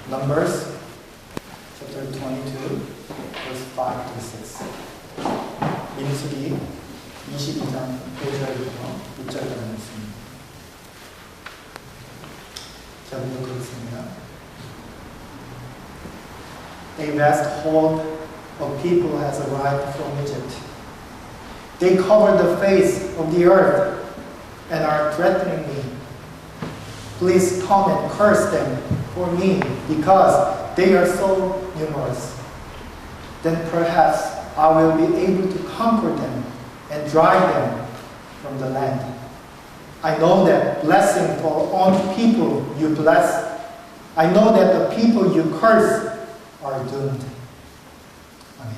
Numbers chapter 22 verse 5 to 6. 민수기 22장 1절부터 6절까지 있습니다. 자, 먼저 그렇습니다. A vast horde of people has arrived from Egypt. They cover the face of the earth and are threatening me. Please come and curse them for me, because they are so numerous. Then perhaps I will be able to conquer them and drive them from the land. I know that blessing for all people you bless. I know that the people you curse are doomed. 아멘.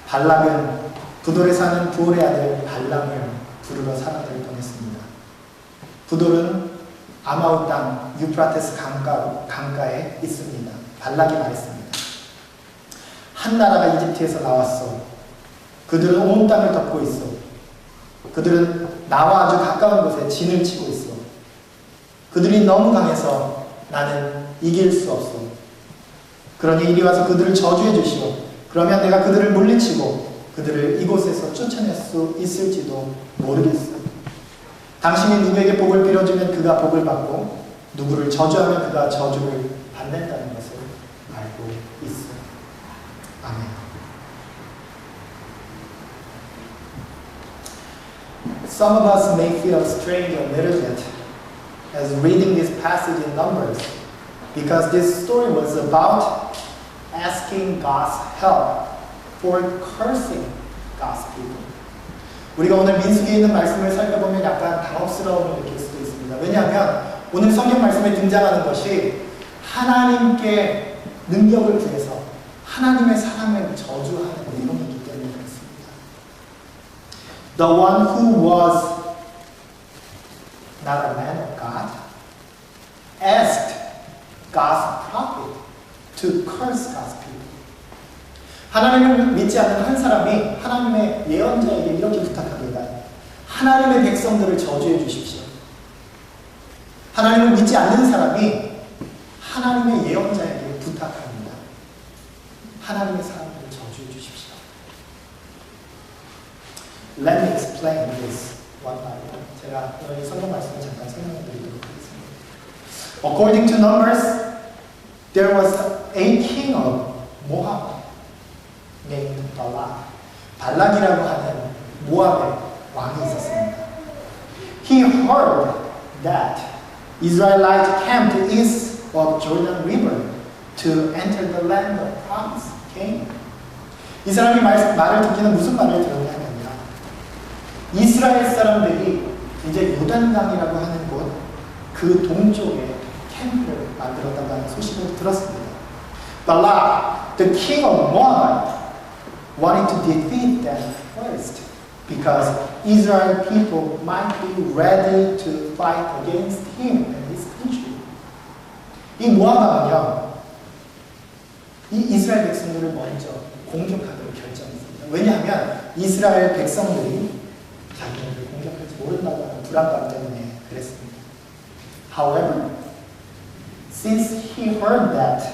발락은 부돌에 사는 부올의 아들 발람을 부르러 사람들을 보냈습니다. 부돌은 아마우 땅 유프라테스 강가에 있습니다. 발락이 말했습니다. 한 나라가 이집트에서 나왔어. 그들은 온 땅을 덮고 있어. 그들은 나와 아주 가까운 곳에 진을 치고 있어. 그들이 너무 강해서 나는 이길 수 없어. 그러니 이리 와서 그들을 저주해 주시오. 그러면 내가 그들을 물리치고 그들을 이곳에서 쫓아낼 수 있을지도 모르겠어. 당신이 누구에게 복을 빌어주면 그가 복을 받고 누구를 저주하면 그가 저주를 받는다는 것을 알고 있어. 아멘. Some of us may feel strange a little bit as reading this passage in Numbers, because this story was about asking God's help for cursing God's people. 우리가 오늘 민수기에 있는 말씀을 살펴보면 약간 당혹스러움을 느낄 수도 있습니다. 왜냐하면 오늘 성경 말씀에 등장하는 것이 하나님께 능력을 구해서 하나님의 사람을 저주하는 내용이기 때문에 그렇습니다. The one who was not a man of God asked God's prophet to curse God's people. 하나님을 믿지 않는 한 사람이 하나님의 예언자에게 이렇게 부탁합니다. 하나님의 백성들을 저주해 주십시오. 하나님을 믿지 않는 사람이 하나님의 예언자에게 부탁합니다. 하나님의 사람들을 저주해 주십시오. Let me explain this one by one. 제가 오늘 성경 말씀을 잠깐 설명해 드리도록 하겠습니다. According to Numbers, there was a king of Moab named Balak. 발락이라고 하는 모압의 왕이 있었습니다. He heard that Israelites camped east of Jordan River to enter the land of promise, Canaan. 이 사람이 말을 듣기는 무슨 말을 들었냐면요. 이스라엘 사람들이 이제 요단강이라고 하는 곳, 그 동쪽에 캠프를 만들었다고 하는 소식을 들었습니다. Balak, the king of Moab, wanted to defeat them first, because Israel people might be ready to fight against him and his country. 이 모압 왕은요, 이 이스라엘 백성들을 먼저 공격하기로 결정했습니다. 왜냐하면 이스라엘 백성들이 자기네를 공격할지 모른다고 하는 불안감 때문에 그랬습니다. However, since he heard that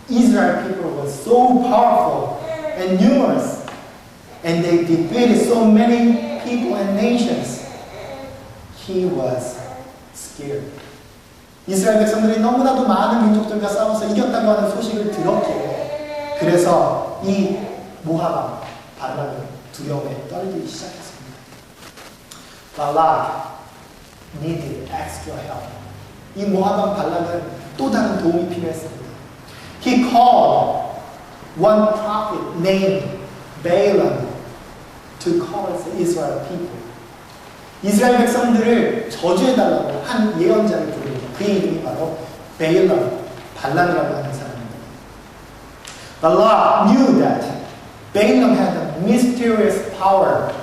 Israel people were so powerful and numerous, and they defeated so many people and nations, he was scared. 이스라엘 백성들이 너무나도 많은 민족들과 싸워서 이겼다고 하는 소식을 들었기에 그래서 이 모압 왕 발락은 두려움에 떨기 시작했습니다. 발락 needed extra help. 이 모압 왕 발락은 또 다른 도움이 필요했습니다. He called one prophet named Balaam to curse the Israel people. 이스라엘 백성들을 저주해달라고 한 예언자를 부릅니다. 그 이름이 바로 베일람, 발람이라고 하는 사람입니다. Balak knew that Balaam had a mysterious power.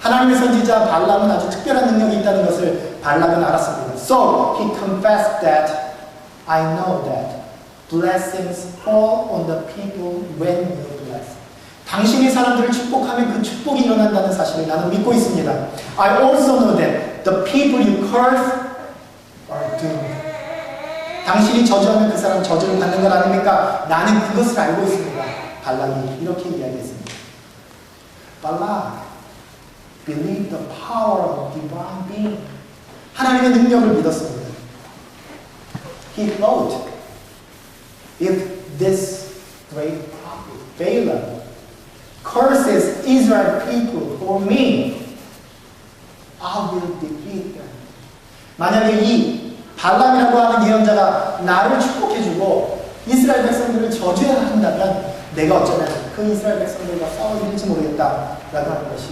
하나님의 선지자 발람은 아주 특별한 능력이 있다는 것을 발락은 알았습니다. So he confessed that I know that blessings fall on the people when you bless. 당신이 사람들을 축복하면 그 축복이 일어난다는 사실을 나는 믿고 있습니다. I also know that the people you curse are doomed. 당신이 저주하면 그 사람 저주를 받는 것 아닙니까? 나는 그것을 알고 있습니다. 발람이 이렇게 이야기했습니다. 발람 believe the power of divine being. 하나님의 능력을 믿었습니다. He thought, if this great prophet, Balaam, curses Israel people for me, I will defeat them. 만약에 이 발람이라고 하는 예언자가 나를 축복해주고 이스라엘 백성들을 저주해야 한다면 내가 어쩌면 그 이스라엘 백성들과 싸워 이길지 모르겠다 라고 하는 것이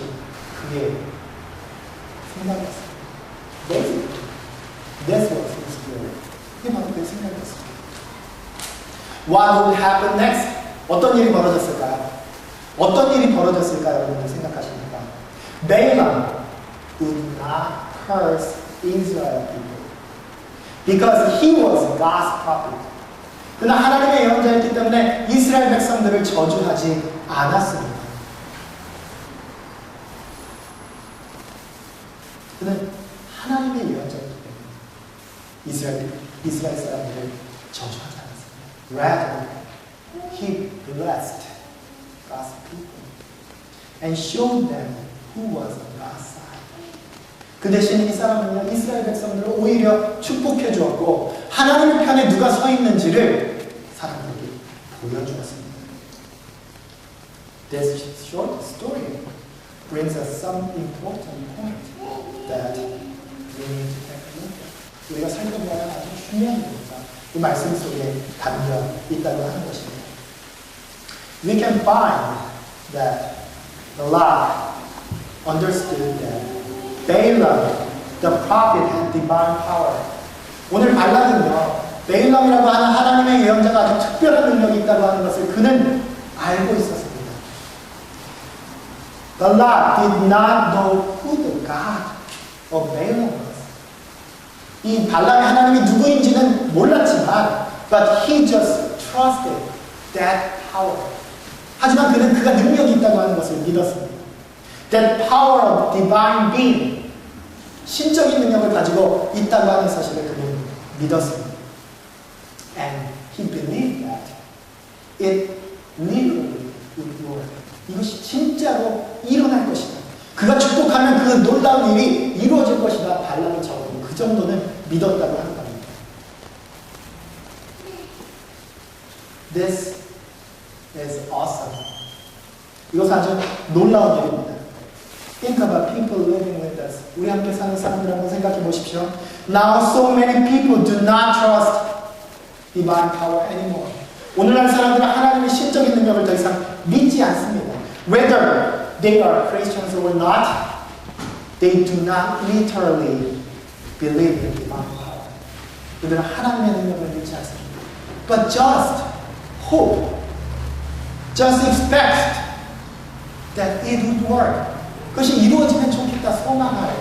그의 생각이었습니다. That's what he was doing. 이게 바로 그의 생각이었습니다. What would happen next? 어떤 일이 벌어졌을까요? 어떤 일이 벌어졌을까요? 여러분들 생각하십니까? Balaam would not curse Israel people because he was God's prophet. 그는 하나님의 예언자였기 때문에 이스라엘 백성들을 저주하지 않았습니다. 그는 하나님의 예언자였기 때문에 이스라엘 사람들을 저주하지 않았습니다. Rather, he blessed God's people and showed them who was on God's side. 그 대신 이 사람은요, 이스라엘 백성들을 오히려 축복해 주었고 하나님의 편에 누가 서 있는지를 사람들에게 보여주었습니다. This short story brings us some important point that we need to take a look at. 우리가 살펴봐야 할 아주 중요한 겁니다. 이 말씀 속에 담겨 있다고 하는 것입니다. We can find that Balak understood that Balaam, the prophet, had divine power. 오늘 발람은요, 베일람이라고 하는 하나님의 예언자가 아주 특별한 능력이 있다고 하는 것을 그는 알고 있었습니다. Balak did not know who the God of Balaam was. 이 발람의 하나님이 누구인지는 몰랐지만, but he just trusted that power. 하지만 그는 그가 능력이 있다고 하는 것을 믿었습니다. That power of divine being, 신적인 능력을 가지고 있다고 하는 사실을 그는 믿었습니다. And he believed that it literally would work. 이것이 진짜로 일어날 것이다. 그가 축복하면 그 놀라운 일이 이루어질 것이다. 발람이 적어도 그 정도는 믿었다고 하는 겁니다. This is awesome. 이것은 아주 놀라운 일입니다. Think about people living with us. 우리 함께 사는 사람들 한번 생각해 보십시오. Now so many people do not trust divine power anymore. 오늘날 사람들은 하나님의 신적인 능력을 더 이상 믿지 않습니다. Whether they are Christians or not, they do not literally believe in divine power. 그들은 하나님의 능력을 믿지 않습니다. But just hope, just expect that it would work. 그것이 이루어지면 좋겠다 소망할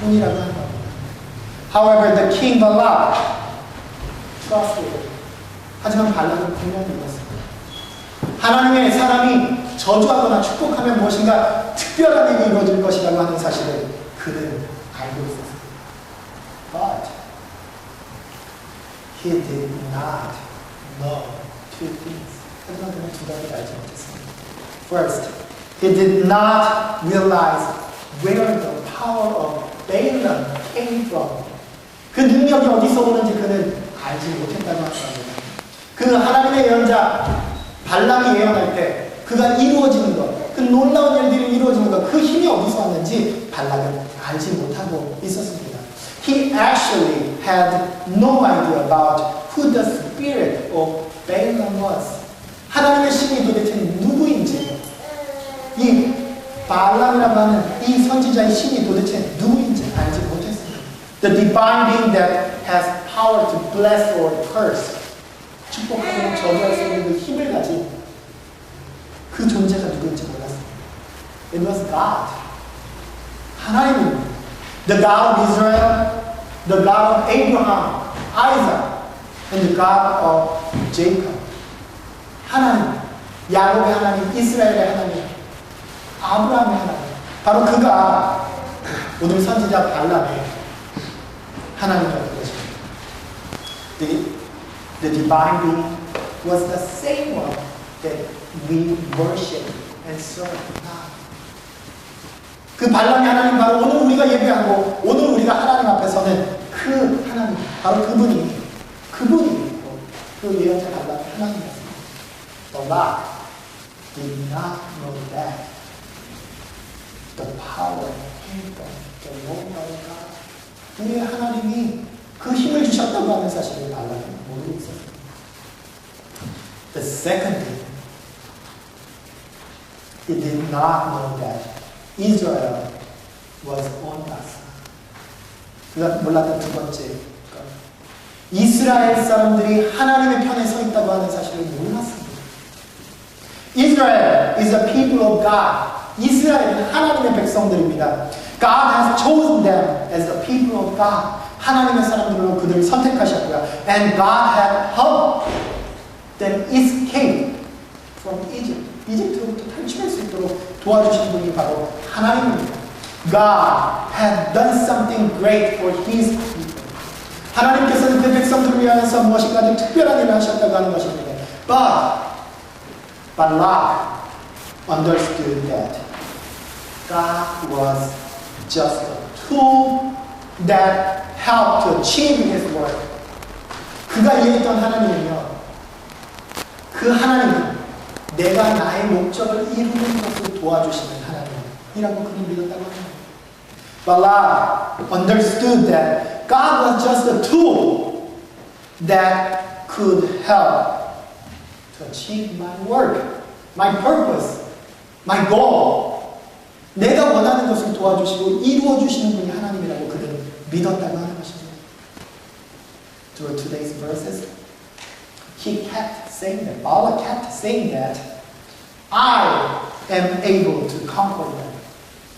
뿐이라고 하는 겁니다. However, the king Balak trusted. 하지만 발람은 분명히 믿었습니다. 하나님의 사람이 저주하거나 축복하면 무엇인가 특별한 일이 이루어질 것이라고 하는 사실을 그는 알고 있었습니다. But he did not know two things. 하지만 그는 두 가지를 알지 못했습니다. First, he did not realize where the power of Balaam came from. 그 능력이 어디서 오는지 그는 알지 못했다고 합니다. 그 하나님의 예언자 발람이 예언할 때 그가 이루어지는 것, 그 놀라운 일들이 이루어지는 것, 그 힘이 어디서 왔는지 발람은 알지 못하고 있었습니다. He actually had no idea about who the spirit of Balaam was. 하나님의 신이 도대체 누구인지, 이 발람이라고 하는 이 선지자의 신이 도대체 누구인지 알지 못했습니다. The divine being that has power to bless or curse. 축복하고 저주할 수 있는 그 힘을 가진 그 존재가 누구인지 몰랐습니다. It was God. 하나님입니다. The God of Israel, the God of Abraham, Isaac, and the God of Jacob. 하나님, 야곱의 하나님, 이스라엘의 하나님, 아브라함의 하나님. 바로 그가 오늘 선지자 발람의 하나님이라는 것입니다. the divine being, was the same one that we worship and serve now. 그 발람이 하나님 바로 오늘 우리가 예배하고 오늘 우리가 하나님 앞에 서는 그 하나님, 바로 그분이 있고 그 예언자 발람이 하나님이었습니다. Balak did not know that the power came from the Lord our God. 우리의 하나님이 그 힘을 주셨다고 하는 사실을 발람이 모르고 있었습니다. The second thing, he did not know that Israel was on God's side. 그가 몰랐던 두 번째 것. 이스라엘 사람들이 하나님의 편에 서 있다고 하는 사실을 몰랐습니다. Israel is a people of God. 이스라엘은 하나님의 백성들입니다. God has chosen them as the people of God. 하나님의 사람들로 그들을 선택하셨고요. And God had helped them escape from Egypt. 이집트로부터 탈출할 수 있도록 도와주신 분이 바로 하나님입니다. God had done something great for His people. 하나님께서는 그 백성들을 위하여서 무엇인가 특별한 일을 하셨다고 하는 것입니다. But Balak understood that God was just a tool that helped to achieve His work. 그가 이해했던 하나님은요, 그 하나님은 내가 나의 목적을 이루는 것을 도와주시는 하나님이라고 그는 믿었다고 합니다. Balak understood that God was just a tool that could help to achieve my work, my purpose, my goal. 내가 원하는 것을 도와주시고 이루어주시는 분이 하나님이라고 그는 믿었다고 하는 것입니다. Through today's verses, he kept saying that, Balak kept saying that, I am able to conquer them.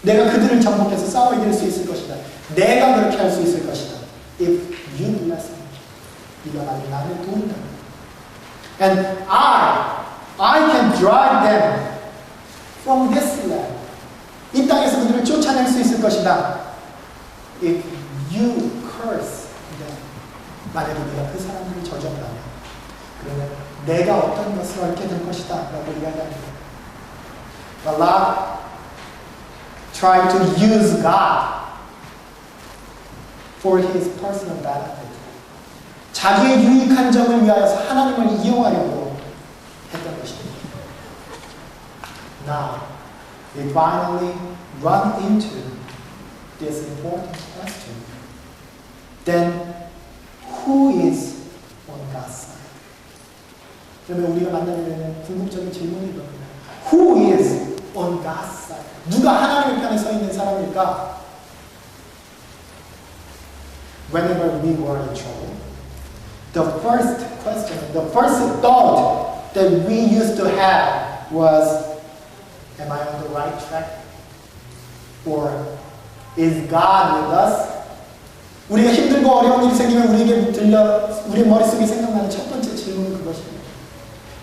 내가 그들을 정복해서 싸워 이길 수 있을 것이다. 내가 그렇게 할 수 있을 것이다. If you bless me. 네가 만약 나를 도운다면. And I can drive them from this land. 이 땅에서 그들을 쫓아낼 수 있을 것이다. If you curse them. 만약에 네가 그 사람들을 저주한다면 그러면 내가 어떤 것을 얻게 될 것이다 라고 이야기합니다. Balak tried to use God for his personal benefit. 자기의 유익한 점을 위하여서 하나님을 이용하려고 했던 것입니다. Now, we finally run into this important question. Then, who is on God's side? 그러면 우리가 만나게 되는 궁극적인 질문이 이겁니다. Who is on God's side? 누가 하나님의 편에 서 있는 사람일까? Whenever we were in trouble, the first question, the first thought that we used to have was, am I on the right track? Or is God with us? 우리가 힘들고 어려운 일이 생기면 우리 머릿속에 생각나는 첫 번째 질문은 그것입니다.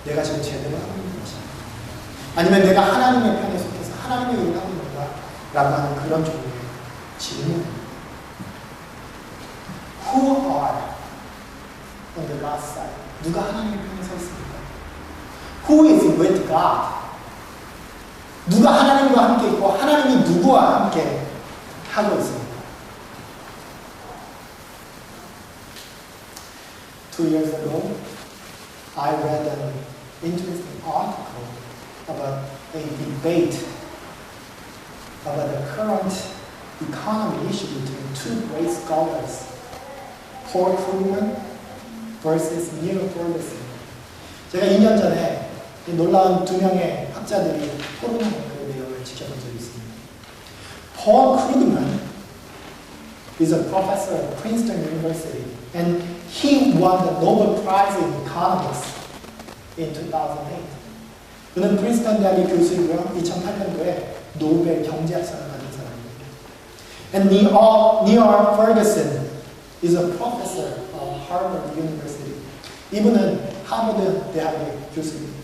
내가 지금 제대로 하고 있는 것인가? 아니면 내가 하나님의 편에 속해서 하나님의 일을 하고 있는가? 라고 하는 그런 종류의 질문입니다. Who are on the God's side? 누가 하나님의 편에 서 있습니까? Who is with God? 누가 하나님과 함께 있고 하나님이 누구와 함께 하고 있습니까? 2 years ago, I read an interesting article about a debate about the current economy issue between two great scholars, Paul Krugman versus Neil Ferguson. 제가 2년 전에 이 놀라운 두 명의 학자들이 토론하는 그 내용을 지켜본 적이 있습니다. Paul Krugman is a professor at Princeton University, and he won the Nobel Prize in Economics in 2008. 그는 프린스턴 대학의 교수이고요. 2008년도에 노벨 경제학상을 받은 사람입니다. And Neil Ferguson is a professor of Harvard University. 이분은 하버드 대학의 교수입니다.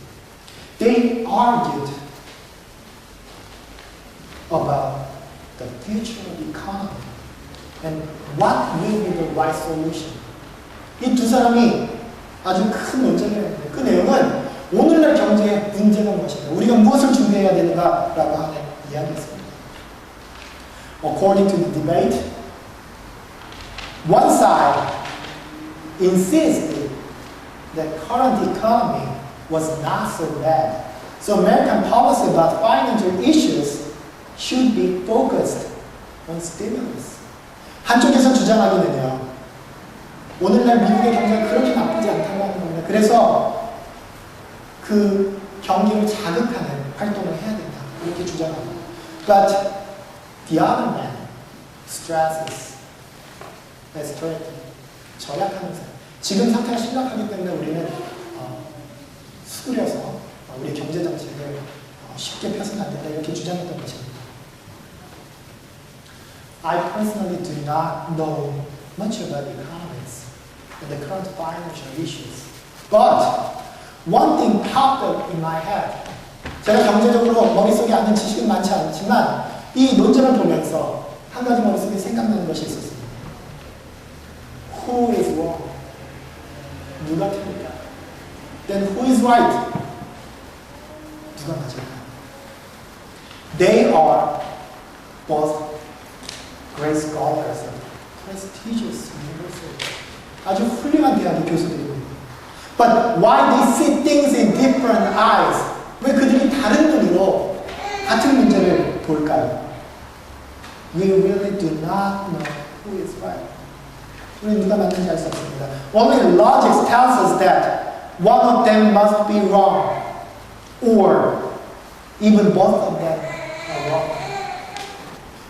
They argued about the future of economy and what will be the right solution. 이 두 사람이 아주 큰 논쟁이 있는데 그 내용은 오늘날 경제의 문제가 무엇인가, 우리가 무엇을 준비해야 되는가라고 하는 이야기였습니다. According to the debate, one side insisted that current economy was not so bad. So American policy about financial issues should be focused on stimulus. 한쪽에서 주장하기는요, 오늘날 미국의 경제가 그렇게 나쁘지 않다고 하는 겁니다. 그래서 그 경기를 자극하는 활동을 해야 된다, 이렇게 주장합니다. But the other man stresses austerity. 절약하는 삶. 지금 상태가 심각하기 때문에 우리는 수그려서 우리 경제 정책을 쉽게 펴서는 안 된다, 이렇게 주장했던 것입니다. I personally do not know much about economics and the current financial issues. But one thing popped up in my head. 제가 경제적으로 머릿속에 아는 지식은 많지 않지만 이 논쟁을 보면서 한 가지 머릿속에 생각나는 것이 있었습니다. Who is wrong? 누가 틀릴까? Then who is right? 누가 맞을까? They are both great scholars of prestigious universities. 아주 훌륭한 대학의 교수들입니다. But why they see things in different eyes? 왜 그들이 다른 눈으로 같은 문제를 볼까요? We really do not know who is right. 우리는 누가 맞는지 알 수 없습니다. Only logic tells us that one of them must be wrong, or even both of them are wrong.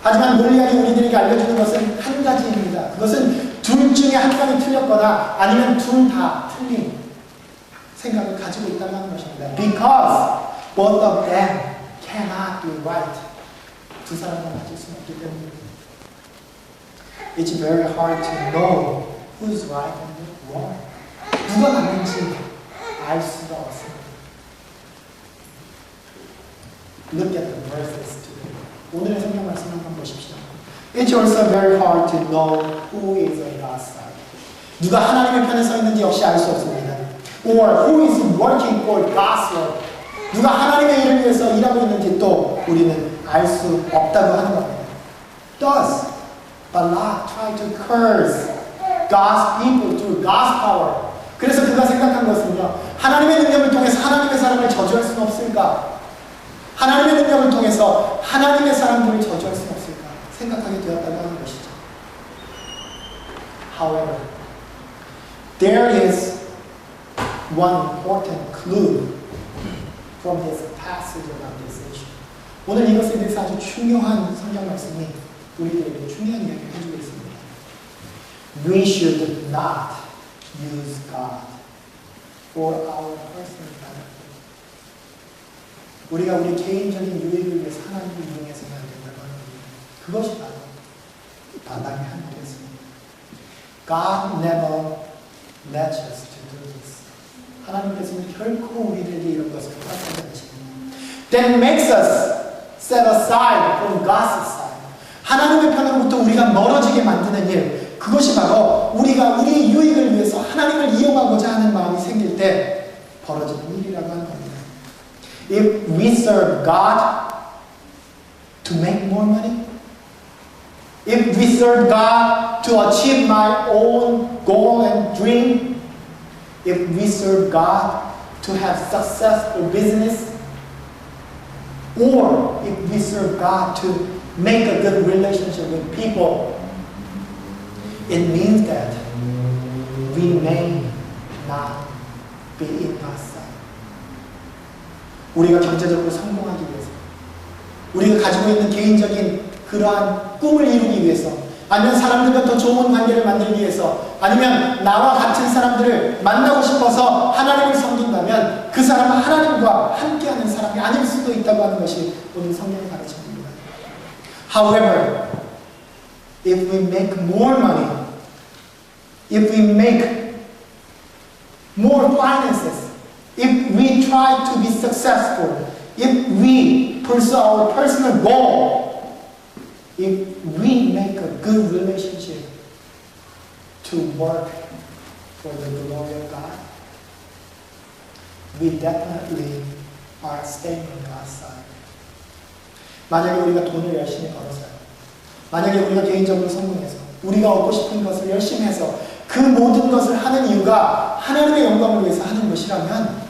하지만 논리학이 우리들에게 알려주는 것은 한 가지입니다. 그것은 둘 중에 한 명이 틀렸거나 아니면 둘 다 틀린 생각을 가지고 있다는 하는 것입니다. Because both of them cannot be right. 두 사람은 맞을 수는 없기 때문입니다. It's very hard to know who's right and who's wrong. 누가 맞는지 알 수가 없습니다. Look at the verses today. 오늘의 성경 말씀 한번 보십시오. It's also very hard to know who is on God's side. 누가 하나님의 편에 서 있는지 역시 알 수 없습니다. Or who is working for God's work. 누가 하나님의 일을 위해서 일하고 있는지 또 우리는 알 수 없다고 하는 겁니다. Thus, Balak tried to curse God's people through God's power. 그래서 그가 생각한 것은요, 하나님의 능력을 통해서 하나님의 사람을 저주할 수는 없을까? 하나님의 능력을 통해서 하나님의 사람들을 저주할 수는 없을까? 생각하게 되었다고 하는 것이죠. However, there is one important clue from this passage about this issue. 오늘 이것에 대해서 아주 중요한 성경 말씀이 우리들에게 중요한 이야기를 해주고 있습니다. We should not use God for our personal benefit. 우리가 우리 개인적인 유익을 위해서 하나님을 이용해서는 안 된다고 하는 겁니다. 그것이 바로 바닥의 하늘이었습니다. God never lets us to do this. 하나님께서는 결코 우리들에게 이런 것을 허락하지 않으십니다. That makes us set aside from God's side. 하나님의 편으로부터 우리가 멀어지게 만드는 일, 그것이 바로 우리가 우리의 유익을 위해서 하나님을 이용하고자 하는 마음이 생길 때 벌어지는 일이라고 하는 겁니다. If we serve God to make more money, if we serve God to achieve my own goal and dream, if we serve God to have successful business, or if we serve God to make a good relationship with people, it means that we may not be in God's sight. 우리가 경제적으로 성공하기 위해서, 우리가 가지고 있는 개인적인 그러한 꿈을 이루기 위해서, 아니면 사람들과 더 좋은 관계를 만들기 위해서, 아니면 나와 같은 사람들을 만나고 싶어서 하나님을 섬긴다면 그 사람은 하나님과 함께하는 사람이 아닐 수도 있다고 하는 것이 오늘 성경의 가르침입니다. However, if we make more money, if we make more finances, if we try to be successful, if we pursue our personal goal, if we make a good relationship to work for the glory of God, we definitely are staying on God's side. 만약에 우리가 돈을 열심히 벌어서요. 만약에 우리가 개인적으로 성공해서 우리가 얻고 싶은 것을 열심히 해서 그 모든 것을 하는 이유가 하나님의 영광을 위해서 하는 것이라면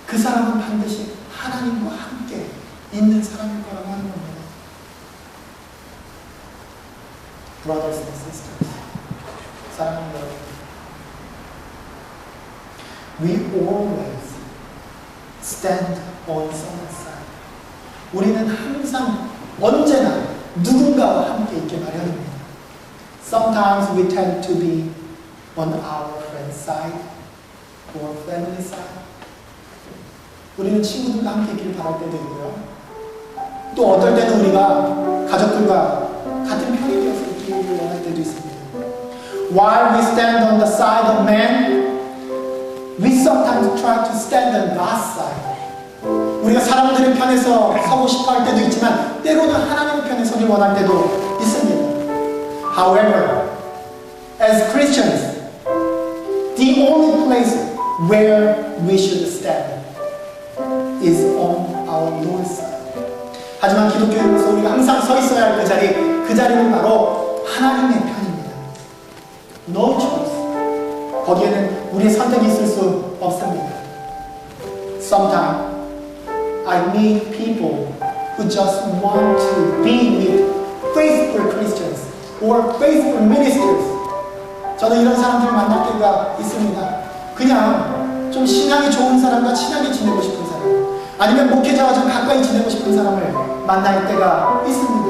그 사람은 반드시 하나님과 함께 있는 사람일 거라고 하는 겁니다. Brothers and sisters, 사랑하는 여러분, we always stand on someone's side. 우리는 항상 언제나 누군가와 함께 있게 마련입니다. Sometimes we tend to be on our friend's side or family side. 우리는 친구들과 함께 있기를 바랄 때도 있고요. 또 어떨 때는 우리가 가족들과 같은 편이 되어서 있기를 원할 때도 있습니다. While we stand on the side of man, we sometimes try to stand on God's side. 우리가 사람들의 편에서 서고 싶어 할 때도 있지만 때로는 하나님의 편에 서길 원할 때도 있습니다. However, as Christians, the only place where we should stand is on our Lord's side. 하지만 기독교인으로서 우리가 항상 서 있어야 할 그 자리는 바로 하나님의 편입니다. No choice. 거기에는 우리의 선택이 있을 수 없습니다. Sometimes I meet people who just want to be with faithful Christians or faithful ministers. 저는 이런 사람들을 만날 때가 있습니다. 그냥 좀 신앙이 좋은 사람과 친하게 지내고 싶은 사람, 아니면 목회자와 좀 가까이 지내고 싶은 사람을 만날 때가 있습니다.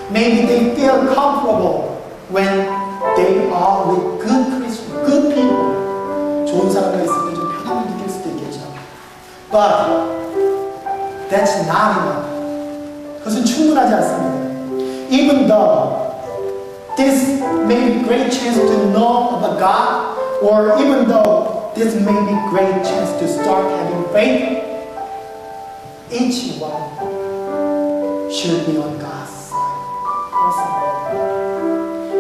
Maybe they feel comfortable when they are with good Christians, good people. 좋은 사람과 있을 때 좀 편함을 느낄 수도 있겠죠. But that's not enough. 그것은 충분하지 않습니다. Even though this may be a great chance to know about God, or even though this may be a great chance to start having faith, each one should be on God's side.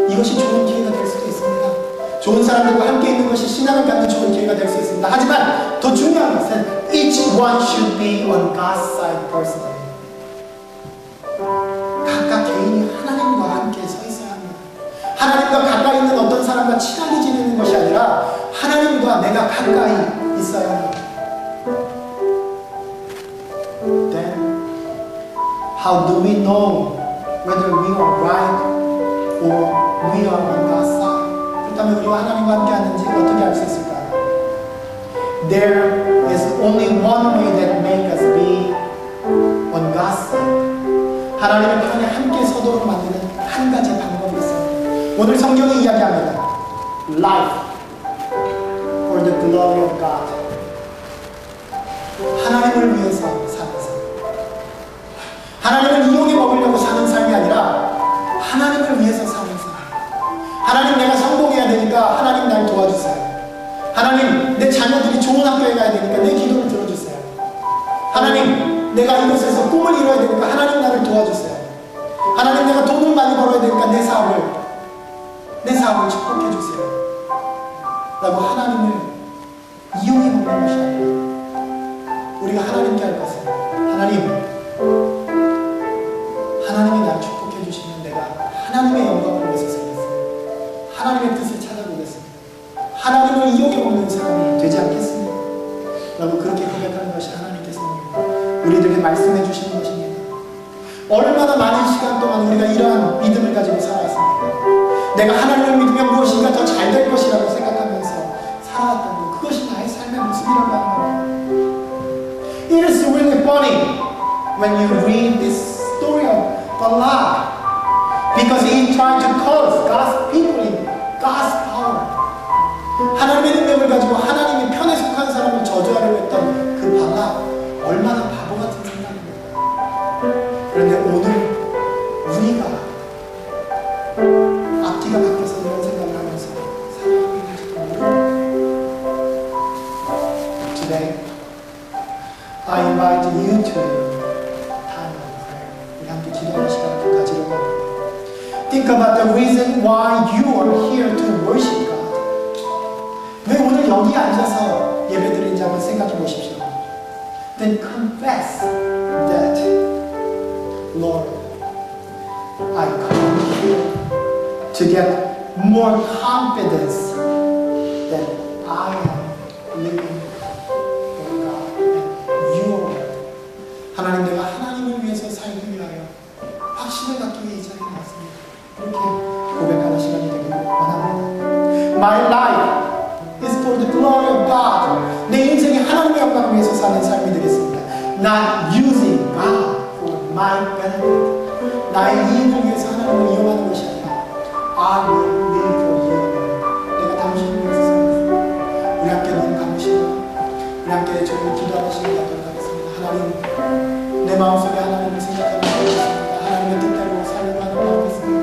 이것이 좋은 기회가 될 수도 있습니다. 좋은 사람들과 함께 있는 것이 신앙을 갖는 좋은 기회가 될 수 있습니다. 하지만 더 중요한 것은 each one should be on God's side personally. 각각 개인이 하나님과 함께 서 있어야 합니다. 하나님과 가까이 있는 어떤 사람과 친하게 지내는 것이 아니라 하나님과 내가 가까이 있어야 합니다. Then, how do we know whether we are right or we are on God's side? 그렇다면 우리가 하나님과 함께 하는지 어떻게 알 수 있을까요? There is only one way that makes us be on God's side. 하나님의 편에 함께 서도록 만드는 한 가지 방법이 있습니다. 오늘 성경이 이야기합니다. Life for the glory of God. 하나님을 위해서 사는 삶. 하나님을 이용해 먹으려고 사는 삶이 아니라 하나님을 위해서 사는 삶. 하나님, 내가 성공해야 되니까 하나님 날 도와주세요. 하나님, 내 자녀들이 좋은 학교에 가야 되니까 내 기도를 들어주세요. 하나님, 내가 이곳에서 꿈을 이뤄야 되니까 하나님 나를 도와주세요. 하나님, 내가 돈을 많이 벌어야 되니까 내 사업을 축복해 주세요. 라고 하나님을 이용해 먹는 것이 아니라 우리가 하나님께 할 것은 하나님이 날 축복해 주시면 내가 하나님의 영광을 위해서 살겠습니다. 하나님의 뜻을 찾아보겠습니다. 하나님을 이용해 먹는 사람이 되지 않겠습니까? 라고 그렇게 고백하는 것이 하나님께서 우리들에게 말씀해 주시는 것입니다. 얼마나 많은 시간 동안 우리가 이러한 믿음을 가지고 살아왔습니까? 내가 하나님을 믿으면 무엇인가 더 잘 될 것이라고 생각하면서 살아왔다는 것, 그것이 나의 삶의 모습이라고 하는 겁니다. It is really funny when you read this story of Balak, because he tried to curse God's people in God's power. 하나님의 능력을 가지고 하나님의 편에 속한 사람을 저주하려고 했던 그 발락, 얼마나 바보 같은 생각입니다. 그런데 오늘 우리가 앞뒤가 바뀌어서 이런 생각을 하면서 살아가고 있는지도 모릅니다. Today, I invite you to time of prayer. 우리 함께 기도하는 시간을 가지려고 합니다. Think about the reason why you are here to worship God. 왜 오늘 여기 앉아서 예배드리는지 한번 생각해 보십시오. then confess that, Lord, I come here to get more confidence that I am living for God and your word. 하나님, 내가 하나님을 위해서 살기 위하여 확신을 갖기 위해 이 자리에 왔습니다. 이렇게 고백하는 시간이 되기를 원합니다. My life is for the glory of God. 내 인생이 하나님의 영광을 위해서 사는 삶이 되겠습니다. Not using God for my benefit. 나의 이익을 위해서 하나님을 이용하는 것이 아니라 I will live for you. 내가 당신을 위해서 살겠습니다. 우리 함께 눈 감으시고 우리 함께 저희를 기도하는 시간 갖도록 하겠습니다. 하나님, 내 마음속에 하나님을 생각하며 살겠습니다. 하나님의 뜻대로 살려고 하는 마음이었습니다.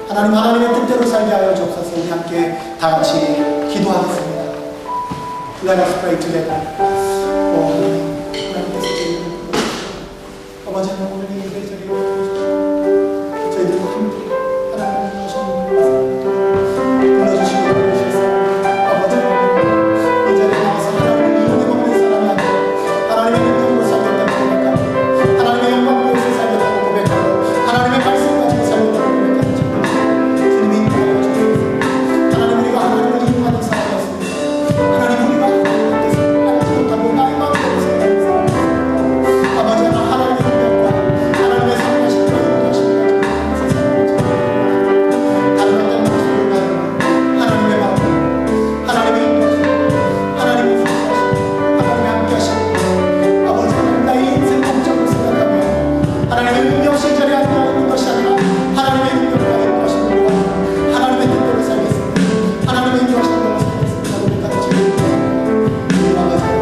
하나님, 하나님의 뜻대로 살게 하여 주옵소서. 우리 함께 다 같이 기도하겠습니다. Let us pray together. 하나님께서 저희를 아버지 하나님, 오늘 이 예배 자리에 오셔서 저희들과 함께 하나님을 모시는 불러주시고 부르셔서 아버지 하나님, 이 자리에 나와서 하나님을 이용해 먹는 사람이 아니라 하나님의 능력으로 살겠다고 고백하고 하나님의 영광을 위해서 살겠다고 고백하고 하나님의 말씀 가지고 살겠다고 고백하는 주님이 인도하여 주옵소서. 하나님, 우리가 하나님을 이용하는 사람이었습니다. 하나님, 우리가 하나님께서 알지 못하고 나의 마음을 생각합니다. 아버지 하나님, 하나님의 능력과 하나님의 사랑하신 그런 것입니다. 다른 어떤 모습보다는 하나님의 마음, 하나님의 인도하심, 하나님의 사랑하심, 하나님의 함께하심, 아버지 하나님, 나의 인생 목적을 생각하며 하나님의 능력 시절에 앉아있는 것이 아니라 하나님의 능력과 인도하심으로 하나님의 뜻대로 살겠습니다. 하나님의 인도하심으로 살겠습니다. 우리 다 같이 우리 아버지 하나님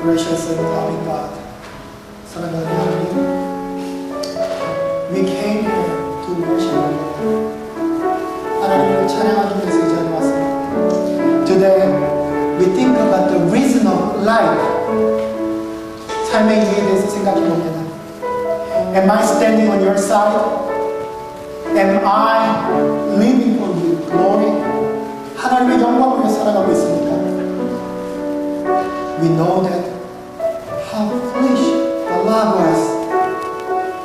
Gracious and loving God, 사랑하는 하나님, we came here to worship you. 하나님을 찬양하기 위해서 이 자리에 왔습니다. Today, we think about the reason of life. 삶의 이유에 대해서 생각해 봅니다. Am I standing on your side? Am I living for your glory? 하나님의 영광을 위해 살아가고 있습니까? We know that how foolish the love was.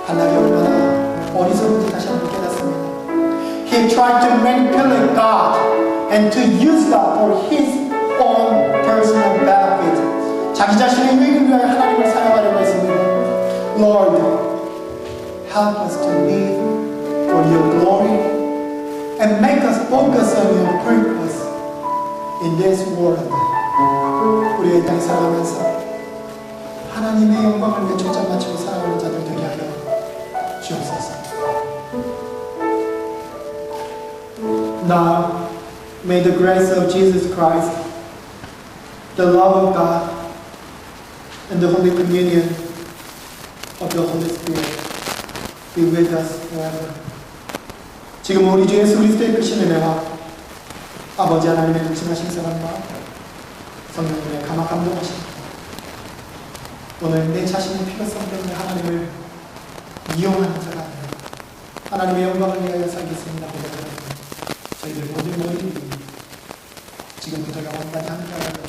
발락이 얼마나 어리석은지 다시 한번 깨닫습니다. He tried to manipulate God and to use God for his own personal benefit. 자기 자신의 유익을 위하여 하나님을 사용하려고 했습니다. Lord, help us to live for your glory and make us focus on your purpose in this world. 우리의 땅에 살아가면서 하나님의 영광을 위해 초점 맞추고 살아가는 자들 되게 하여 주옵소서. Now, may the grace of Jesus Christ, the love of God, and the Holy Communion of the Holy Spirit be with us forever. 지금 우리 주 예수 그리스도의 크신 은혜와 아버지 하나님의 극심하신 사랑과 성령님의 감화 감동하심, 오늘 내 자신의 필요성 때문에 하나님을 이용하는 자가 아니라 하나님의 영광을 위하여 살겠습니다. 저희들 모든 지금부터 영원까지 함께하여